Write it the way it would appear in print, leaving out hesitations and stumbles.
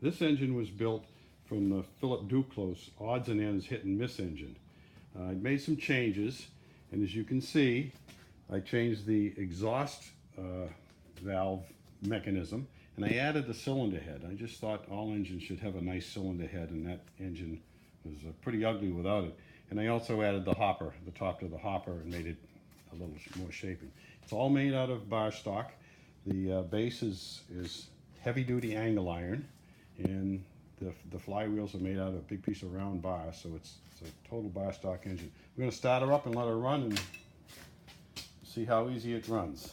This engine was built from the Philip Duclose odds and ends hit and miss engine. I made some changes, and as you can see, I changed the exhaust valve mechanism, and I added the cylinder head. I just thought all engines should have a nice cylinder head, and that engine was pretty ugly without it. And I also added the hopper, the top to the hopper, and made it a little more shaping. It's all made out of bar stock. The base is heavy-duty angle iron, and the flywheels are made out of a big piece of round bar, so it's a total bar stock engine. We're going to start her up and let her run and see how easy it runs.